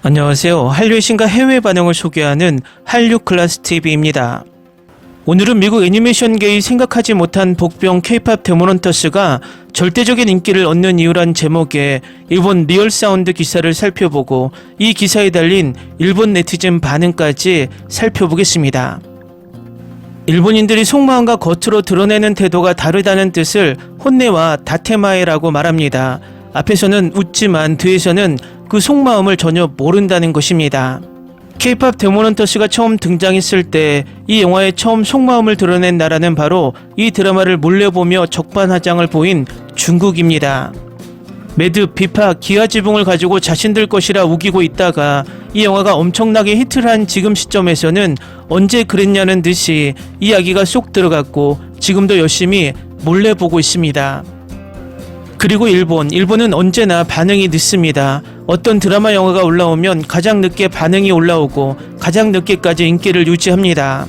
안녕하세요. 한류의 신과 해외 반응을 소개하는 한류클래스TV입니다. 오늘은 미국 애니메이션계의 생각하지 못한 복병 K-POP 데몬헌터스가 절대적인 인기를 얻는 이유란 제목의 일본 리얼사운드 기사를 살펴보고 이 기사에 달린 일본 네티즌 반응까지 살펴보겠습니다. 일본인들이 속마음과 겉으로 드러내는 태도가 다르다는 뜻을 혼내와 다테마에라고 말합니다. 앞에서는 웃지만 뒤에서는 그 속마음을 전혀 모른다는 것입니다. K-POP 데몬헌터스가 처음 등장했을 때 이 영화의 처음 속마음을 드러낸 나라는 바로 이 드라마를 몰래 보며 적반하장을 보인 중국입니다. 매드, 비파, 기아 지붕을 가지고 자신들 것이라 우기고 있다가 이 영화가 엄청나게 히트를 한 지금 시점에서는 언제 그랬냐는 듯이 이야기가 쏙 들어갔고 지금도 열심히 몰래 보고 있습니다. 그리고 일본은 언제나 반응이 늦습니다. 어떤 드라마 영화가 올라오면 가장 늦게 반응이 올라오고 가장 늦게까지 인기를 유지합니다.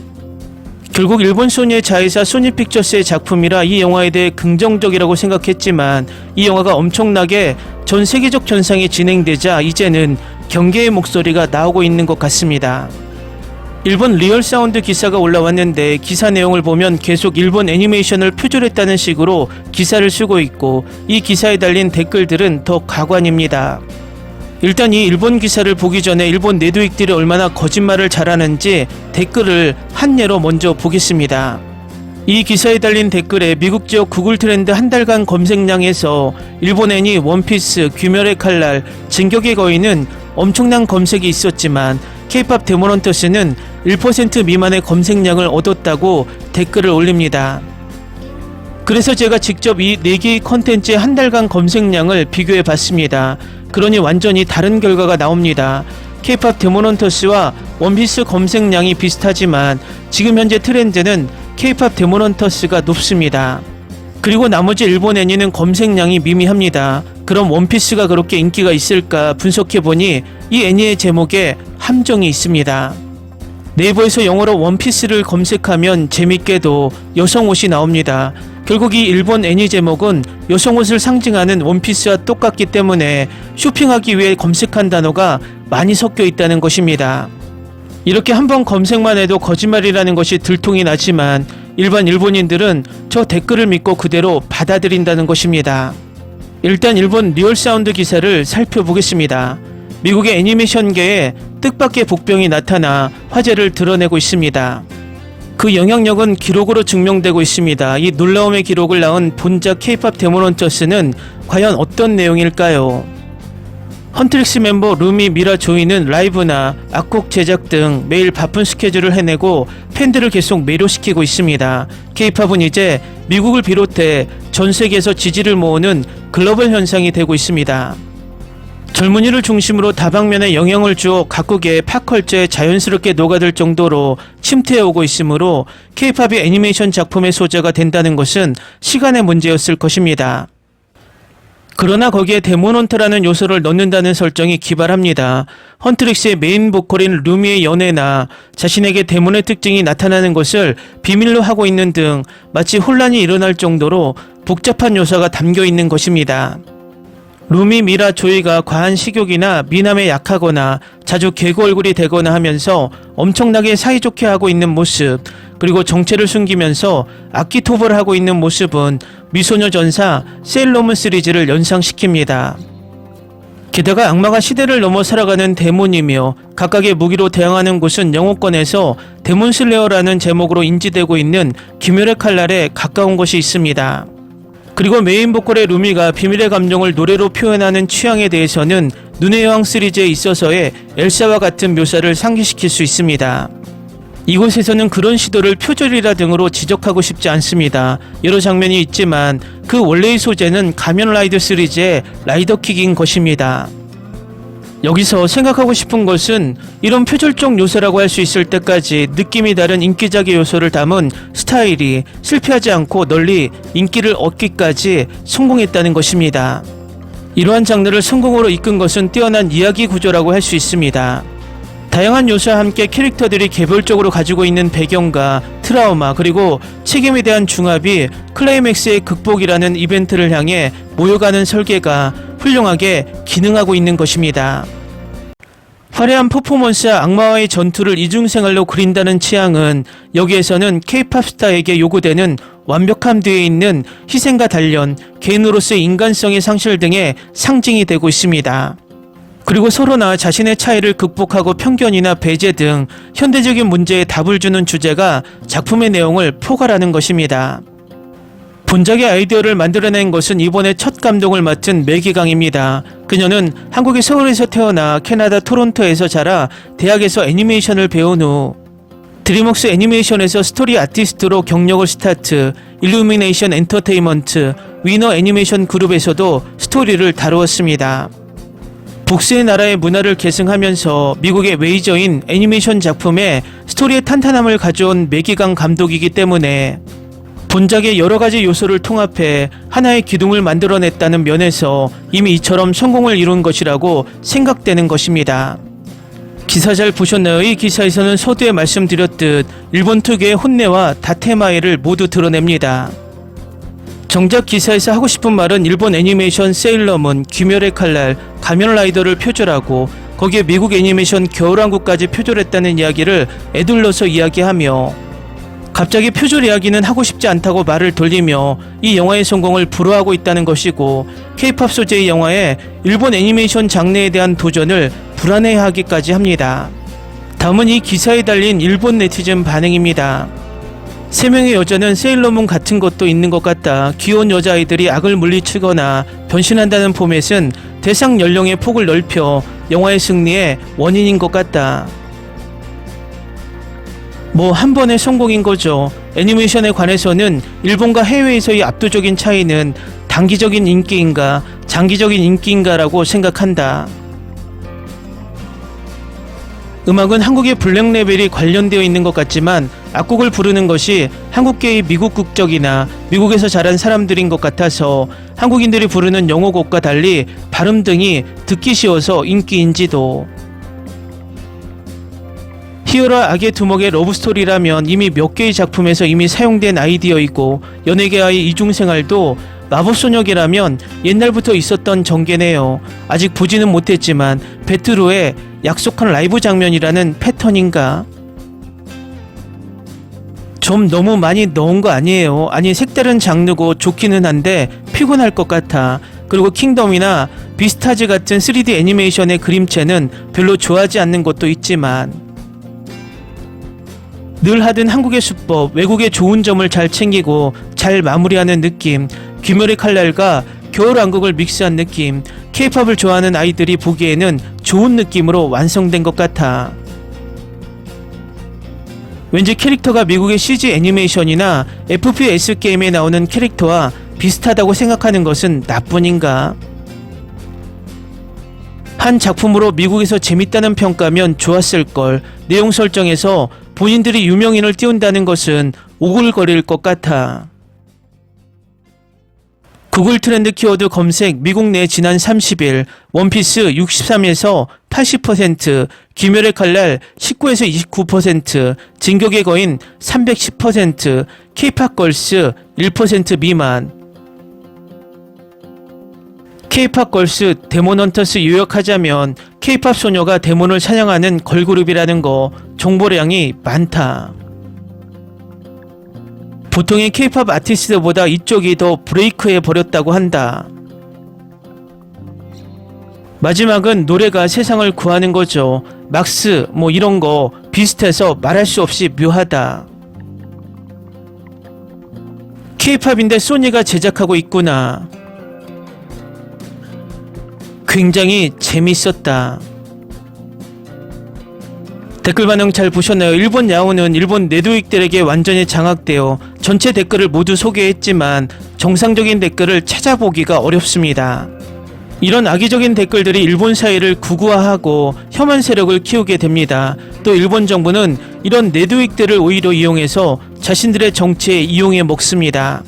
결국 일본 소니의 자회사 소니픽처스의 작품이라 이 영화에 대해 긍정적이라고 생각했지만 이 영화가 엄청나게 전 세계적 전상이 진행되자 이제는 경계의 목소리가 나오고 있는 것 같습니다. 일본 리얼사운드 기사가 올라왔는데 기사 내용을 보면 계속 일본 애니메이션을 표절했다는 식으로 기사를 쓰고 있고 이 기사에 달린 댓글들은 더 가관입니다. 일단 이 일본 기사를 보기 전에 일본 네드윅들이 얼마나 거짓말을 잘하는지 댓글을 한 예로 먼저 보겠습니다. 이 기사에 달린 댓글에 미국 지역 구글 트렌드 한 달간 검색량에서 일본 애니 원피스, 귀멸의 칼날, 진격의 거인은 엄청난 검색이 있었지만 K-POP 데몬헌터스는 1% 미만의 검색량을 얻었다고 댓글을 올립니다. 그래서 제가 직접 이 4개의 컨텐츠의 한 달간 검색량을 비교해 봤습니다. 그러니 완전히 다른 결과가 나옵니다. K-POP 데몬헌터스와 원피스 검색량이 비슷하지만 지금 현재 트렌드는 K-POP 데몬헌터스가 높습니다. 그리고 나머지 일본 애니는 검색량이 미미합니다. 그럼 원피스가 그렇게 인기가 있을까 분석해보니 이 애니의 제목에 함정이 있습니다. 네이버에서 영어로 원피스를 검색하면 재밌게도 여성옷이 나옵니다. 결국 이 일본 애니 제목은 여성옷을 상징하는 원피스와 똑같기 때문에 쇼핑하기 위해 검색한 단어가 많이 섞여 있다는 것입니다. 이렇게 한번 검색만 해도 거짓말이라는 것이 들통이 나지만 일반 일본인들은 저 댓글을 믿고 그대로 받아들인다는 것입니다. 일단 일본 리얼사운드 기사를 살펴보겠습니다. 미국의 애니메이션계에 뜻밖의 복병이 나타나 화제를 드러내고 있습니다. 그 영향력은 기록으로 증명되고 있습니다. 이 놀라움의 기록을 낳은 본작 K-POP 데몬헌터스는 과연 어떤 내용일까요? 헌트릭스 멤버 루미, 미라, 조이는 라이브나 악곡 제작 등 매일 바쁜 스케줄을 해내고 팬들을 계속 매료시키고 있습니다. K-POP은 이제 미국을 비롯해 전 세계에서 지지를 모으는 글로벌 현상이 되고 있습니다. 젊은이를 중심으로 다방면에 영향을 주어 각국의 팝컬처에 자연스럽게 녹아들 정도로 침투해오고 있으므로 K-POP이 애니메이션 작품의 소재가 된다는 것은 시간의 문제였을 것입니다. 그러나 거기에 데몬헌터라는 요소를 넣는다는 설정이 기발합니다. 헌트릭스의 메인 보컬인 루미의 연애나 자신에게 데몬의 특징이 나타나는 것을 비밀로 하고 있는 등 마치 혼란이 일어날 정도로 복잡한 요소가 담겨 있는 것입니다. 루미, 미라, 조이가 과한 식욕이나 미남에 약하거나 자주 개구 얼굴이 되거나 하면서 엄청나게 사이좋게 하고 있는 모습, 그리고 정체를 숨기면서 악기 토벌을 하고 있는 모습은 미소녀 전사 세일러문 시리즈를 연상시킵니다. 게다가 악마가 시대를 넘어 살아가는 데몬이며 각각의 무기로 대항하는 곳은 영어권에서 데몬슬레어라는 제목으로 인지되고 있는 귀멸의 칼날에 가까운 것이 있습니다. 그리고 메인 보컬의 루미가 비밀의 감정을 노래로 표현하는 취향에 대해서는 눈의 여왕 시리즈에 있어서의 엘사와 같은 묘사를 상기시킬 수 있습니다. 이곳에서는 그런 시도를 표절이라 등으로 지적하고 싶지 않습니다. 여러 장면이 있지만 그 원래의 소재는 가면라이더 시리즈의 라이더킥인 것입니다. 여기서 생각하고 싶은 것은 이런 표절적 요소라고 할 수 있을 때까지 느낌이 다른 인기작의 요소를 담은 스타일이 실패하지 않고 널리 인기를 얻기까지 성공했다는 것입니다. 이러한 장르를 성공으로 이끈 것은 뛰어난 이야기 구조라고 할 수 있습니다. 다양한 요소와 함께 캐릭터들이 개별적으로 가지고 있는 배경과 트라우마 그리고 책임에 대한 중합이 클라이맥스의 극복이라는 이벤트를 향해 모여가는 설계가 훌륭하게 기능하고 있는 것입니다. 화려한 퍼포먼스와 악마와의 전투를 이중생활로 그린다는 취향은 여기에서는 K-팝 스타에게 요구되는 완벽함 뒤에 있는 희생과 단련, 개인으로서의 인간성의 상실 등의 상징이 되고 있습니다. 그리고 서로나 자신의 차이를 극복하고 편견이나 배제 등 현대적인 문제에 답을 주는 주제가 작품의 내용을 포괄하는 것입니다. 본작의 아이디어를 만들어낸 것은 이번에 첫 감독을 맡은 매기강입니다. 그녀는 한국의 서울에서 태어나 캐나다 토론토에서 자라 대학에서 애니메이션을 배운 후 드림웍스 애니메이션에서 스토리 아티스트로 경력을 스타트, 일루미네이션 엔터테인먼트, 위너 애니메이션 그룹에서도 스토리를 다루었습니다. 복수의 나라의 문화를 계승하면서 미국의 메이저인 애니메이션 작품에 스토리의 탄탄함을 가져온 매기강 감독이기 때문에 본작의 여러가지 요소를 통합해 하나의 기둥을 만들어냈다는 면에서 이미 이처럼 성공을 이룬 것이라고 생각되는 것입니다. 기사 잘 보셨나요? 이 기사에서는 서두에 말씀드렸듯 일본 특유의 혼내와 다테마에를 모두 드러냅니다. 정작 기사에서 하고 싶은 말은 일본 애니메이션 세일러문, 귀멸의 칼날, 가면라이더를 표절하고 거기에 미국 애니메이션 겨울왕국까지 표절했다는 이야기를 에둘러서 이야기하며 갑자기 표절 이야기는 하고 싶지 않다고 말을 돌리며 이 영화의 성공을 불허하고 있다는 것이고 K-팝 소재의 영화에 일본 애니메이션 장르에 대한 도전을 불안해하기까지 합니다. 다음은 이 기사에 달린 일본 네티즌 반응입니다. 3명의 여자는 세일러문 같은 것도 있는 것 같다. 귀여운 여자아이들이 악을 물리치거나 변신한다는 포맷은 대상 연령의 폭을 넓혀 영화의 승리의 원인인 것 같다. 뭐 한 번의 성공인 거죠. 애니메이션에 관해서는 일본과 해외에서의 압도적인 차이는 단기적인 인기인가 장기적인 인기인가라고 생각한다. 음악은 한국의 블랙 레벨이 관련되어 있는 것 같지만 악곡을 부르는 것이 한국계의 미국 국적이나 미국에서 자란 사람들인 것 같아서 한국인들이 부르는 영어곡과 달리 발음 등이 듣기 쉬워서 인기인지도. 히어로와 악의 두목의 러브스토리라면 이미 몇 개의 작품에서 이미 사용된 아이디어이고 연예계와의 이중생활도 마법소녀계라면 옛날부터 있었던 전개네요. 아직 보지는 못했지만 배트로의 약속한 라이브 장면이라는 패턴인가? 좀 너무 많이 넣은 거 아니에요. 아니 색다른 장르고 좋기는 한데 피곤할 것 같아. 그리고 킹덤이나 비스타즈 같은 3D 애니메이션의 그림체는 별로 좋아하지 않는 것도 있지만 늘 하던 한국의 수법, 외국의 좋은 점을 잘 챙기고 잘 마무리하는 느낌, 귀멸의 칼날과 겨울왕국을 믹스한 느낌, K-팝을 좋아하는 아이들이 보기에는 좋은 느낌으로 완성된 것 같아. 왠지 캐릭터가 미국의 CG 애니메이션이나 FPS 게임에 나오는 캐릭터와 비슷하다고 생각하는 것은 나뿐인가? 한 작품으로 미국에서 재밌다는 평가면 좋았을걸. 내용 설정에서 본인들이 유명인을 띄운다는 것은 오글거릴 것 같아. 구글 트렌드 키워드 검색 미국 내 지난 30일 원피스 63에서 80%, 귀멸의 칼날 19에서 29%, 진격의 거인 310%, K-팝 걸스 1% 미만. K-팝 걸스 데몬헌터스 요약하자면 K-팝 소녀가 데몬을 사냥하는 걸그룹이라는 거. 정보량이 많다. 보통의 K-팝 아티스트보다 이쪽이 더 브레이크해 버렸다고 한다. 마지막은 노래가 세상을 구하는 거죠. 막스 뭐 이런 거 비슷해서 말할 수 없이 묘하다. K-팝인데 소니가 제작하고 있구나. 굉장히 재밌었다. 댓글 반응 잘 보셨나요? 일본 야후는 일본 네드윅들에게 완전히 장악되어 전체 댓글을 모두 소개했지만 정상적인 댓글을 찾아보기가 어렵습니다. 이런 악의적인 댓글들이 일본 사회를 극우화하고 혐한 세력을 키우게 됩니다. 또 일본 정부는 이런 네드윅들을 오히려 이용해서 자신들의 정치에 이용해 먹습니다.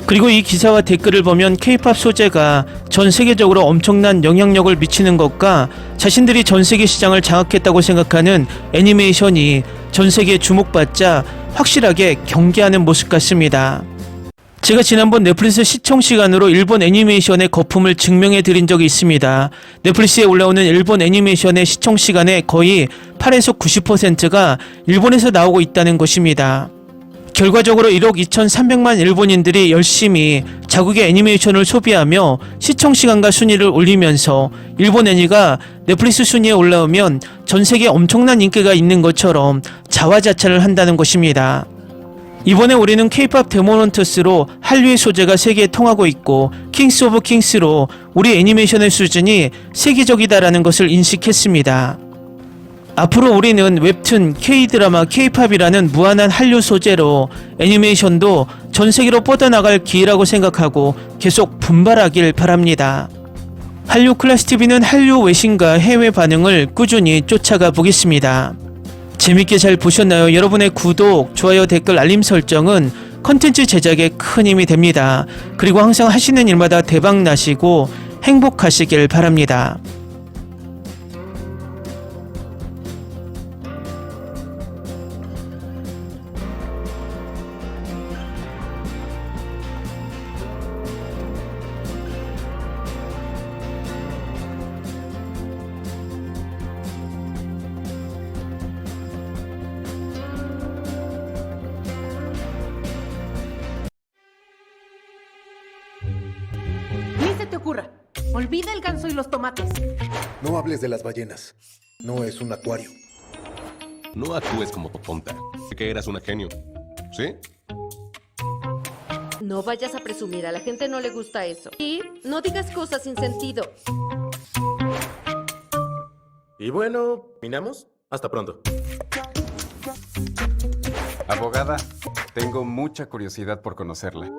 그리고 이 기사와 댓글을 보면 K-팝 소재가 전 세계적으로 엄청난 영향력을 미치는 것과 자신들이 전 세계 시장을 장악했다고 생각하는 애니메이션이 전 세계에 주목받자 확실하게 경계하는 모습 같습니다. 제가 지난번 넷플릭스 시청 시간으로 일본 애니메이션의 거품을 증명해 드린 적이 있습니다. 넷플릭스에 올라오는 일본 애니메이션의 시청 시간의 거의 8에서 90%가 일본에서 나오고 있다는 것입니다. 결과적으로 1억 2,300만 일본인들이 열심히 자국의 애니메이션을 소비하며 시청 시간과 순위를 올리면서 일본 애니가 넷플릭스 순위에 올라오면 전 세계에 엄청난 인기가 있는 것처럼 자화자찬을 한다는 것입니다. 이번에 우리는 K-POP 데몬헌터스로 한류의 소재가 세계에 통하고 있고 킹스 오브 킹스로 우리 애니메이션의 수준이 세계적이다라는 것을 인식했습니다. 앞으로 우리는 웹툰, K-드라마, K-POP이라는 무한한 한류 소재로 애니메이션도 전 세계로 뻗어나갈 기회라고 생각하고 계속 분발하길 바랍니다. 한류 클래스TV는 한류 외신과 해외 반응을 꾸준히 쫓아가 보겠습니다. 재밌게 잘 보셨나요? 여러분의 구독, 좋아요, 댓글, 알림 설정은 컨텐츠 제작에 큰 힘이 됩니다. 그리고 항상 하시는 일마다 대박 나시고 행복하시길 바랍니다. Ni se te ocurra. Olvida el ganso y los tomates. No hables de las ballenas. No es un acuario. No actúes como tonta. Que eras una genio. ¿Sí? No vayas a presumir, a la gente no le gusta eso. Y no digas cosas sin sentido. Y bueno, ¿terminamos? Hasta pronto. Abogada, tengo mucha curiosidad por conocerla.